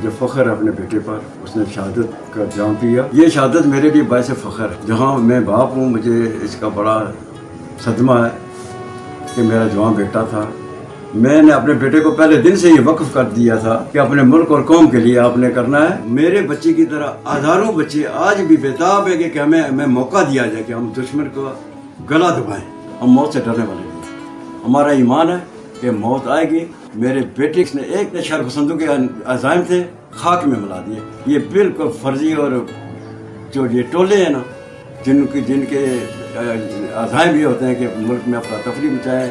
جو فخر ہے اپنے بیٹے پر، اس نے شہادت کا جام پیا. یہ شہادت میرے لیے باعث فخر ہے. جہاں میں باپ ہوں مجھے اس کا بڑا صدمہ ہے کہ میرا جوان بیٹا تھا. میں نے اپنے بیٹے کو پہلے دن سے یہ وقف کر دیا تھا کہ اپنے ملک اور قوم کے لیے آپ نے کرنا ہے. میرے بچے کی طرح ہزاروں بچے آج بھی بےتاب ہے کہ ہمیں موقع دیا جائے کہ ہم دشمن کو گلا دبائیں. ہم موت سے ڈرنے والے نہیں. ہمارا ایمان ہے کہ موت آئے گی. میرے بیٹے نے ایک شر پسندوں کے عزائم تھے خاک میں ملا دیے. یہ بالکل فرضی اور جو یہ ٹولے ہیں نا جن کے عزائم یہ ہوتے ہیں کہ ملک میں افراتفری مچائیں،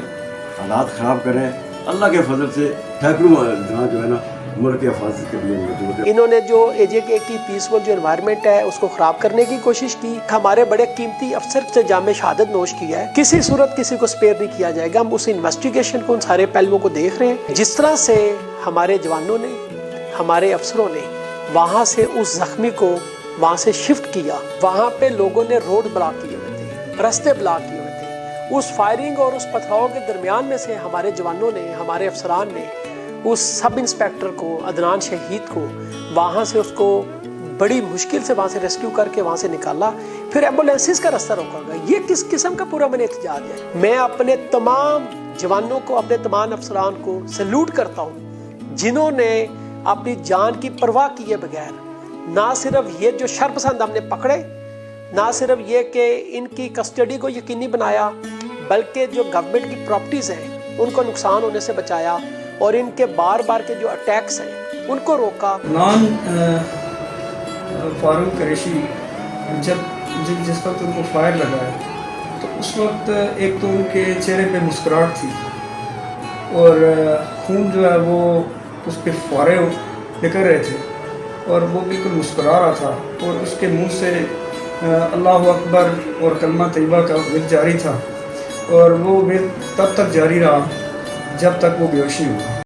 حالات خراب کریں. اللہ کے فضل سے سینکڑوں جہاں جو ہے نا ملک کی حفاظت کے لیے موجود ہے. انہوں نے جو AJK کی پیسفل جو انوائرمنٹ ہے اس کو خراب کرنے کی کوشش کی. ہمارے بڑے قیمتی افسر سے جام شہادت نوش کیا ہے. کسی صورت کسی کو سپیئر نہیں کیا جائے گا. ہم اس انویسٹیگیشن کو ان سارے پہلوؤں کو دیکھ رہے ہیں. جس طرح سے ہمارے جوانوں نے، ہمارے افسروں نے وہاں سے اس زخمی کو وہاں سے شفٹ کیا. وہاں پہ لوگوں نے روڈ بلاک کیے ہوئے تھے، راستے بلاک کیے ہوئے تھے. اس فائرنگ اور اس پتھراؤ کے درمیان میں سے ہمارے جوانوں نے، ہمارے افسران نے اس سب انسپیکٹر کو، عدنان شہید کو وہاں سے اس کو بڑی مشکل سے وہاں سے ریسکیو کر کے وہاں سے نکالا. پھر ایمبولینسز کا راستہ روکا گیا. یہ کس قسم کا پورا من احتجاج ہے؟ میں اپنے تمام جوانوں کو، اپنے تمام افسران کو سیلوٹ کرتا ہوں جنہوں نے اپنی جان کی پرواہ کیے بغیر نہ صرف یہ جو شر پسند ہم نے پکڑے، نہ صرف یہ کہ ان کی کسٹڈی کو یقینی بنایا، بلکہ جو گورنمنٹ کی پراپرٹیز ہیں ان کو نقصان ہونے سے بچایا اور ان کے بار بار کے جو اٹیکس ہیں ان کو روکا. فاروق قریشی جس وقت ان کو فائر لگا ہے تو اس وقت ایک تو ان کے چہرے پہ مسکراہٹ تھی اور خون جو ہے وہ اس پہ فوارے نکل رہے تھے اور وہ بالکل مسکرا رہا تھا اور اس کے منہ سے اللہ اکبر اور کلمہ طیبہ کا ورد جاری تھا اور وہ ورد تب تک جاری رہا جب تک وہ بے ہوش نہیں ہوا.